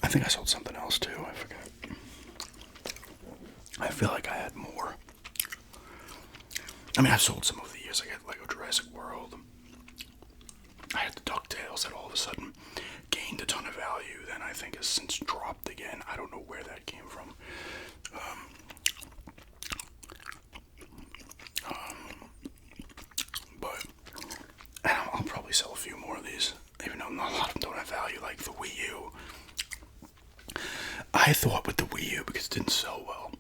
I think I sold something else too. I forget. I feel like I had more. I mean, I've sold some over the years. I got Lego Jurassic World. I had the DuckTales that all of a sudden gained a ton of value. Then I think has since dropped again. I don't know where that came from. But I'll probably sell a few more of these, even though not a lot of them don't have value, like the Wii U. I thought with the Wii U, because it didn't sell well,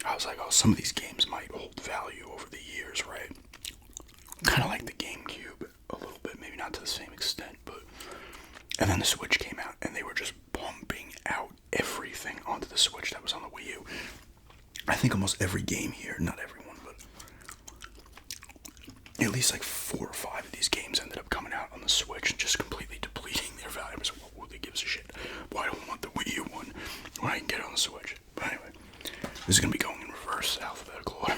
I was like, oh, some of these games might hold value over the years, right? Kind of like the GameCube a little bit, maybe not to the same extent, but... And then the Switch came out, and they were just pumping out everything onto the Switch that was on the Wii U. I think almost every game here, not everyone, but at least like 4 or 5 of these games ended up coming out on the Switch and just completely depleting their value. I was like, well, who gives a shit? Why do I want the Wii U one when I can get it on the Switch? But anyway, this is going to be going in reverse alphabetical order.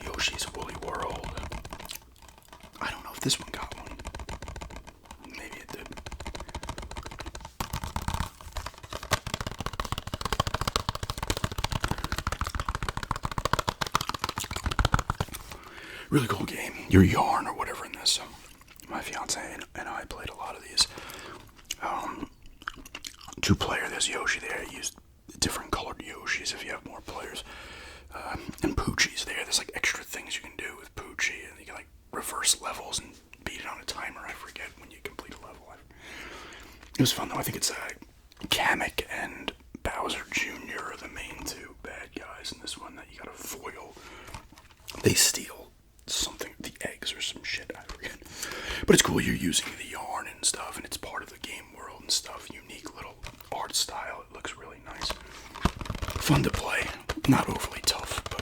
Yoshi's Woolly World. I don't know if this one got one. Maybe it did. Really cool game. Your Yarn or whatever in this. My fiance and I played a lot of these. 2-player, there's Yoshi there. I used different colored Yoshis if you have more players. And Poochie's there. There's like extra things you can do with Poochie. And you can like reverse levels and beat it on a timer. I forget when you complete a level. It was fun though. I think it's Kamek and Bowser Jr. are the main 2 bad guys in this one that you gotta foil. They steal something, the eggs or some shit, I forget. But it's cool, you're using the yarn and stuff, and it's part of the game world and stuff. Unique little art style. It looks really nice. Fun to play. Not overly tough, but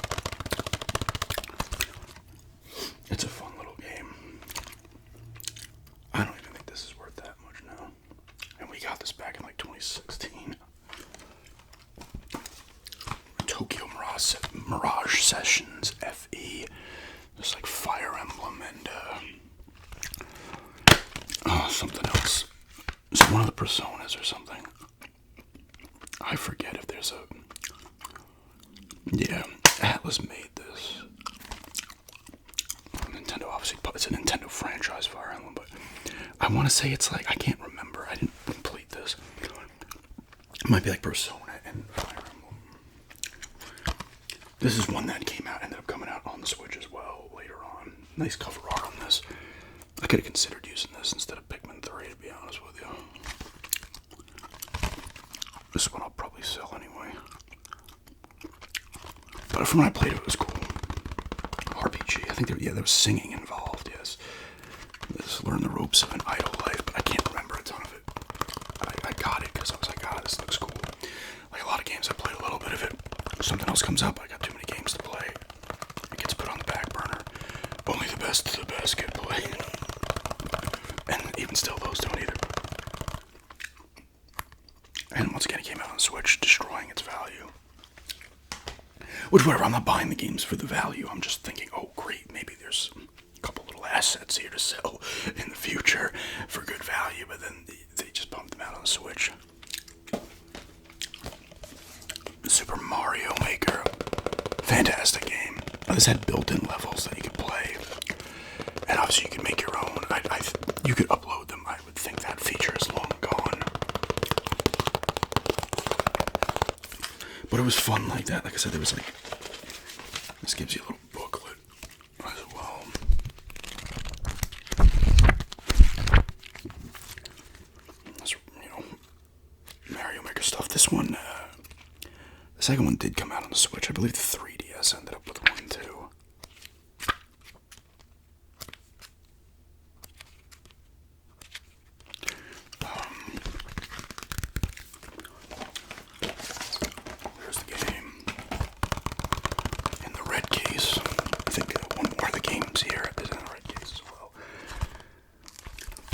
it's a fun little game. I don't even think this is worth that much now. And we got this back in like 2016. Tokyo Mirage Sessions FE. There's like Fire Emblem and something else. It's one of the Personas or something. I forget if there's a... Yeah, Atlas made this. Nintendo, obviously, it's a Nintendo franchise, Fire Emblem, but I want to say it's like, I can't remember. I didn't complete this. It might be like Persona and Fire Emblem. This is one that came out, ended up coming out on the Switch as well later on. Nice cover art on this. I could have considered using this instead of Pikmin 3, to be honest with you. This one I'll probably sell anyway. But from when I played it, it was cool. RPG. I think there was singing involved, yes. Just learn the ropes of an idle life, but I can't remember a ton of it. I got it because I was like, ah, this looks cool. Like a lot of games, I played a little bit of it. Something else comes up, I got too many games to play. It gets put on the back burner. Only the best of the best get played. And even still, those don't either. And once again, it came out on the Switch, destroying its value. Which, whatever, I'm not buying the games for the value. I'm just thinking, oh, great, maybe there's a couple little assets here to sell in the future for good value. But then they just bumped them out on the Switch. Super Mario Maker. Fantastic game. This had built-in levels that you could play. And obviously you could make your own. You could upload them. I would think that feature is long gone. But it was fun like that. Like I said, there was like... This gives you a little booklet as well. That's, Mario Maker stuff. This one, the second one did come out on the Switch. I believe the 3DS ended up with one too. There's the game. In the red case. I think one more of the games here is in the red case as well.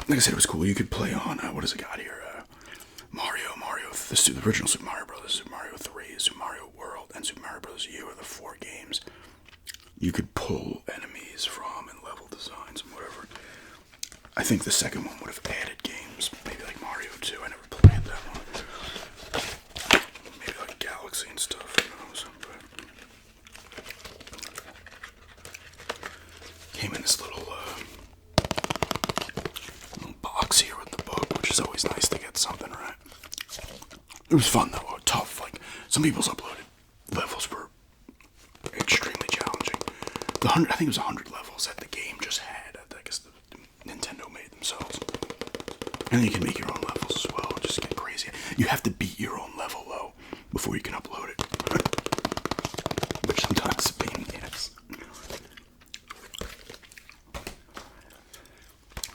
Like I said, it was cool. You could play on, what has it got here? Mario, the original Super Mario Bros., Super Mario 3, Super Mario World, and Super Mario Bros. U are the 4 games you could pull enemies from and level designs and whatever. I think the second one would have added games, maybe like Mario 2. I never played that one. Maybe like Galaxy and stuff. Who knows? But came in this little box here with the book, which is always nice to get something right. It was fun though, tough. Like some people's uploaded levels were extremely challenging. I think it was 100 levels that the game just had. I guess Nintendo made themselves, and then you can make your own levels as well. Just get crazy. You have to beat your own level though before you can upload it, which sometimes is a pain in the ass.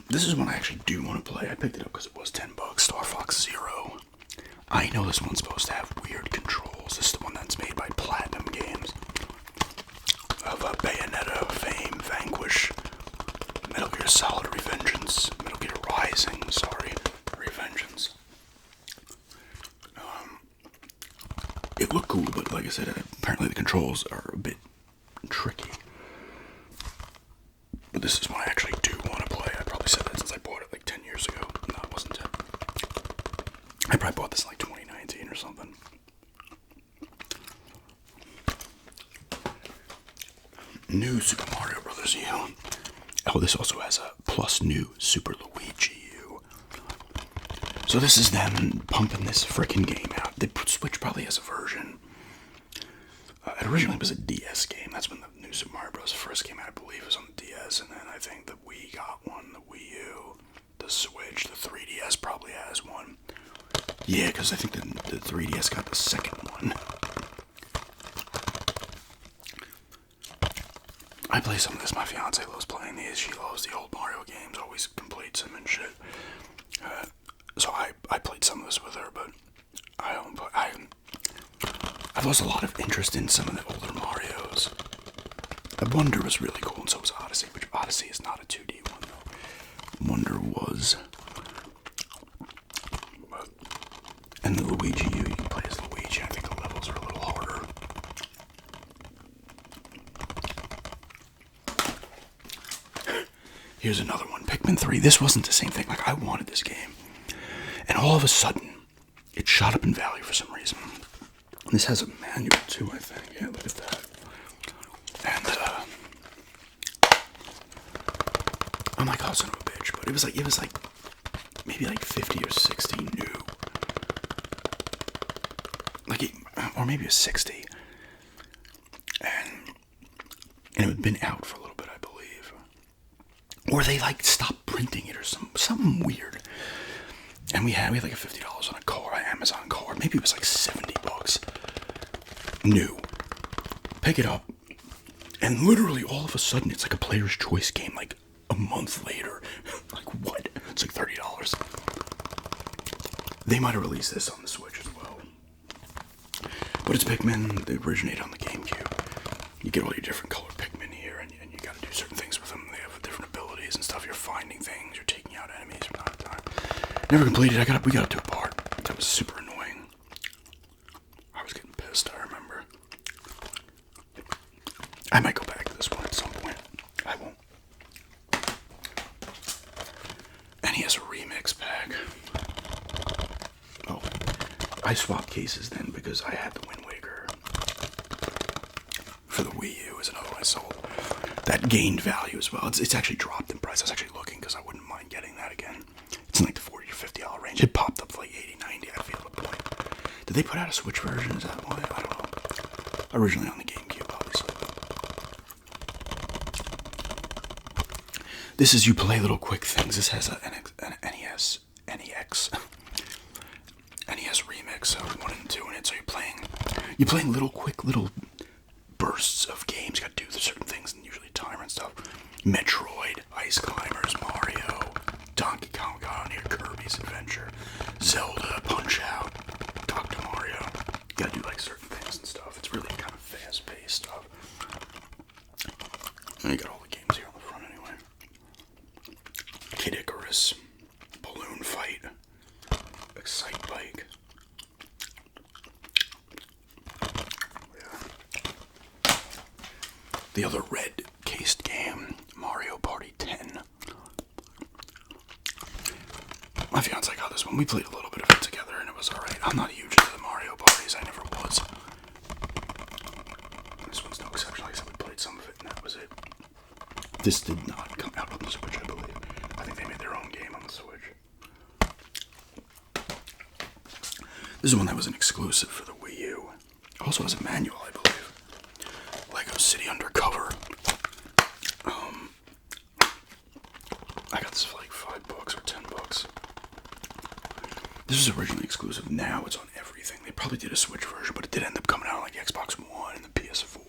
This is one I actually do want to play. I picked it up because it was $10. Star Fox Zero. I know this one's supposed to have weird controls. This is the one that's made by Platinum Games. Of Bayonetta fame, Vanquish, Metal Gear Solid Revengeance, Metal Gear Rising, Revengeance. It looked cool, but like I said, apparently the controls are a bit tricky. But this is one I actually do want to play. I probably said that since I bought it like 10 years ago. No, it wasn't 10. I probably bought this in like 2019 or something. New Super Mario Brothers U. Oh, this also has a plus new Super Luigi U. So this is them pumping this freaking game out. The Switch probably has a version. It originally was a DS game. That's when the new Super Mario Bros. First came out, I believe, it was on the DS. And then I think the Wii got one, the Wii U, the Switch, the 3DS probably has one. Yeah, because I think the 3DS got the second one. I play some of this. My fiance loves playing these. She loves the old Mario games, always completes them and shit. So I played some of this with her, but I've lost a lot of interest in some of the older Marios. Wonder was really cool, and so was Odyssey, which Odyssey is not a 2D one, though. Wonder was. And the Luigi U, you can play as Luigi. I think the levels are a little harder. Here's another one, Pikmin 3. This wasn't the same thing. Like, I wanted this game. And all of a sudden, it shot up in value for some reason. This has a manual, too, I think. Yeah, look at that. And, I'm like, oh, son of a bitch. But it was like, maybe like 50 or 60 new. Or maybe it was 60. And it had been out for a little bit, I believe. Or they like stopped printing it or something weird. And we had like a $50 on a card, an Amazon card. Maybe it was like $70. New. Pick it up. And literally all of a sudden it's like a player's choice game like a month later. Like what? It's like $30. They might have released this on the Switch as well. But it's Pikmin. They originated on the GameCube. You get all your different colored Pikmin here, and you gotta do certain things with them. They have different abilities and stuff. You're finding things, you're taking out enemies from time to time. Never completed. We got up to a part that was super annoying. I was getting pissed, I remember. I might go back to this one at some point. I won't. And he has a remix pack. Oh, I swapped cases then because I had the Wind Waker. For the Wii U is another one I sold. That gained value as well. It's actually dropped in price. I was actually looking because I wouldn't mind getting that again. It's in like the $40 or $50 range. It popped up for like $80, $90, I feel the point. Did they put out a Switch version? Is that why? I don't know. Originally on the GameCube, obviously. This is you play little quick things. This has an NES remix, so 1 and 2 in it. So you're playing little quick little bursts of games. You gotta do certain things and usually timer and stuff. Metroid, Ice Climbers, Mario, Donkey Kong got on here, Kirby's Adventure, Zelda, Punch Out, Dr. Mario. You gotta do like certain things and stuff. It's really kind of fast-paced stuff. And you got all the games here on the front anyway. Kid Icarus, Balloon Fight, Excite Bike. Yeah. The other red cased game, Mario Party 10. We played a little bit of it together, and it was alright. I'm not huge into the Mario parties. I never was. This one's no exception. Like I said, we played some of it, and that was it. This did not come out on the Switch, I believe. I think they made their own game on the Switch. This is one that was an exclusive for the Wii U. Also has a manual, I believe. Lego City Undercover. I got this for like $5 or $10. This was originally exclusive. Now it's on everything. They probably did a Switch version, but it did end up coming out on like the Xbox One and the PS4.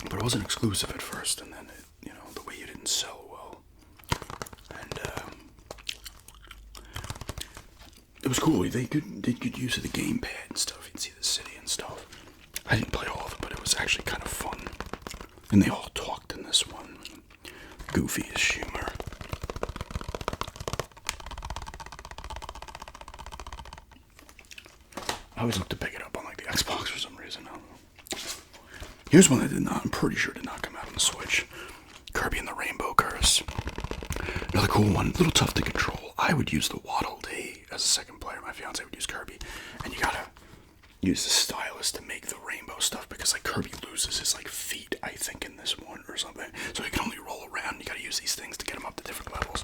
But it wasn't exclusive at first, and then it, the Wii U didn't sell well. And it was cool. They could use of the gamepad and stuff. You'd see the city and stuff. I didn't play all of it, but it was actually kind of fun. And they all talked in this one. Goofy as humor. I always look to pick it up on like the Xbox for some reason. I don't know. Here's one that I'm pretty sure did not come out on the Switch. Kirby and the Rainbow Curse. Another cool one, a little tough to control. I would use the Waddle Dee as a second player. My fiance would use Kirby. And you gotta use the stylus to make the rainbow stuff, because like Kirby loses his like feet, I think, in this one or something. So he can only roll around. You gotta use these things to get him up to different levels.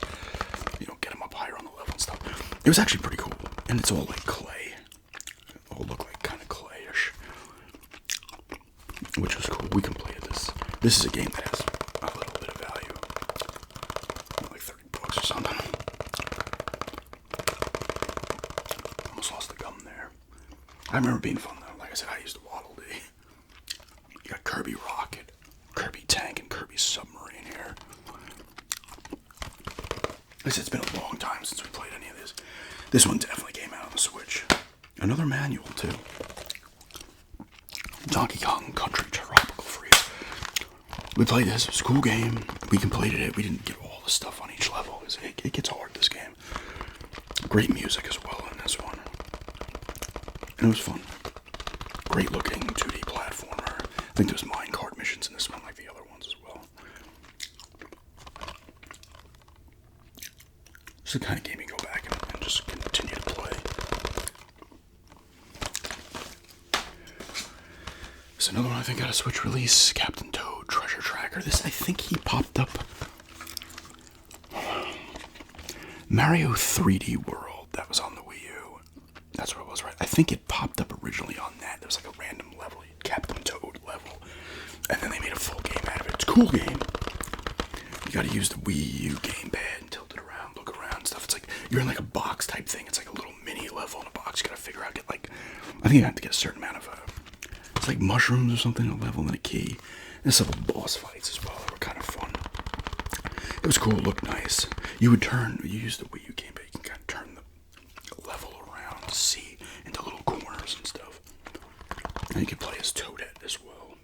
Get him up higher on the level and stuff. It was actually pretty cool. And it's all like clay. It all look like kind of clayish. Which was cool. We completed this. This is a game that has a little bit of value. Like $30 or something. Almost lost the gum there. I remember being fun though. Like I said, I used the Waddle Dee. You got Kirby Rocket, Kirby Tank, and Kirby Submarine here. Like I said, it's been a long time since we played any of this. This one definitely came out on the Switch. Another manual too. Donkey Kong Country Tropical Freeze. We played this. It was a cool game. We completed it. We didn't get all the stuff on each level. It gets hard, this game. Great music as well in this one. And it was fun. Great looking 2D platformer. I think there's minecart missions in this one like the other ones as well. It's the kind of game you go back and just continue to play. There's another one I think got a Switch release. Captain Toad Treasure Tracker. This, I think he popped up. Mario 3D World. That was on the Wii U. That's what it was, right? I think it popped up originally on that. There was like a random level, Captain Toad level. And then they made a full game out of it. It's a cool game. You gotta use the Wii U gamepad and tilt it around, look around and stuff. It's like, you're in like a box type thing. It's like a little mini level in a box. You gotta figure out, I think you have to get a certain amount of, it's like mushrooms or something, a level and a key. And some boss fights as well that were kind of fun. It was cool, it looked nice. You use the Wii U gamepad, you can kind of turn the level around, see into little corners and stuff. And you can play as Toadette as well.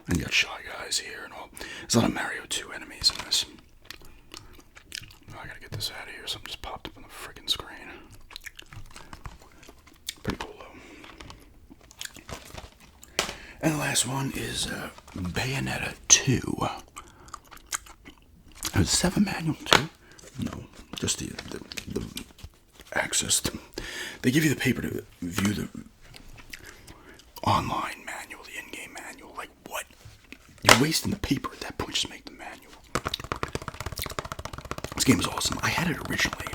And you got Shy Guys here and all. There's a lot of Mario 2 enemies in this. Oh, I gotta get this out of here. Something just popped up on the freaking screen. Pretty cool though. And the last one is Bayonetta 2. Does this have a manual too? No, just the access to. They give you the paper to view the online manual, the in-game manual. Like what? You're wasting the paper at that point. Just make the manual. This game is awesome. I had it originally.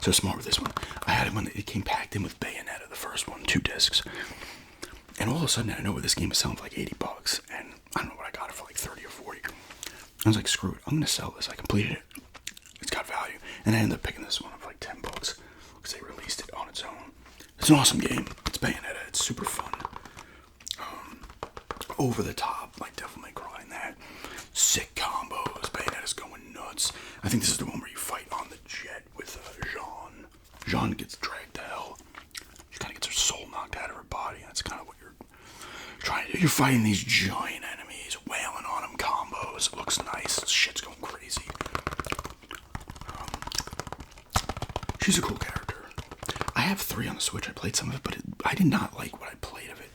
So smart with this one. I had it when it came packed in with Bayonetta, the first one, 2 discs. And all of a sudden, I know what this game is selling for like $80, and I don't know what I got it for like 30 or 40. I was like, screw it, I'm gonna sell this. I completed it. It's got value. And I ended up picking this one up for like $10 because they released it on its own. It's an awesome game. It's Bayonetta. It's super fun. Over the top, like Devil May Cry and that. Sick combos. Bayonetta's going nuts. I think this is the one where you fight on the jet with Jean. Jean gets dragged to hell. She kind of gets her soul knocked out of her body. That's kind of what you're trying to do. You're fighting these giant enemies, wailing on them, combos. It looks nice. Shit's going crazy. She's a cool character. I have 3 on the Switch. I played some of it, but I did not like what I played of it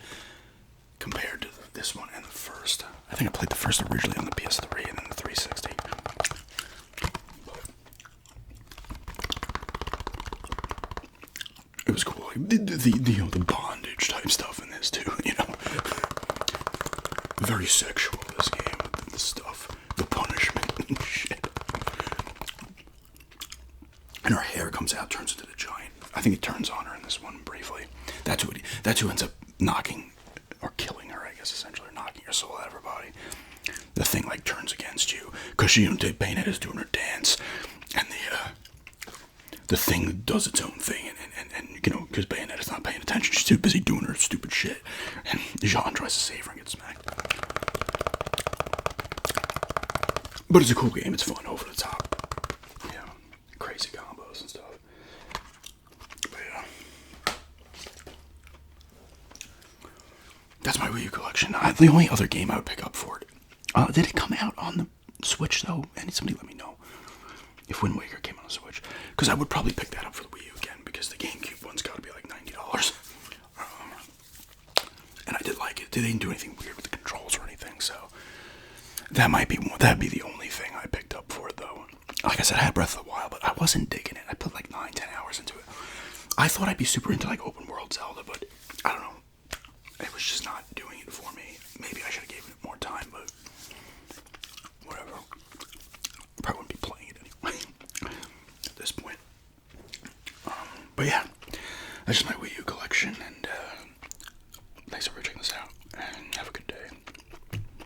compared to this one and the first. I think I played the first originally on the PS3 and then the 360. it was cool. Like, the bondage type stuff in this too. Very sexual. This game, the stuff, the punishment and shit. And her hair comes out, turns into the giant. I think it turns on her in this one briefly. That's who ends up knocking or killing her. I guess essentially, or knocking her soul out of her body. The thing like turns against you because Bayonetta's doing her dance, and the thing does its own thing, and because Bayonetta's not paying attention, she's too busy doing her stupid shit, and Jean tries to save her and gets smacked. But it's a cool game. It's fun, over the top, crazy combos and stuff. But yeah, that's my Wii U collection. The only other game I would pick up for it. Did it come out on the Switch though? Somebody let me know if Wind Waker came on the Switch, because I would probably pick that up for the Wii U again, because the GameCube one's got to be like $90. And I did like it. They didn't do anything weird with the controls or anything, so that'd be the only thing I picked up for it though. Like I said, I had Breath of the Wild, but I wasn't digging it. I put like 9-10 hours into it. I thought I'd be super into like open world Zelda, but I don't know. It was just not doing it for me. Maybe I should have given it more time, but whatever. Probably wouldn't be playing it anyway at this point. But yeah, that's just my Wii U collection, and thanks for checking this out. And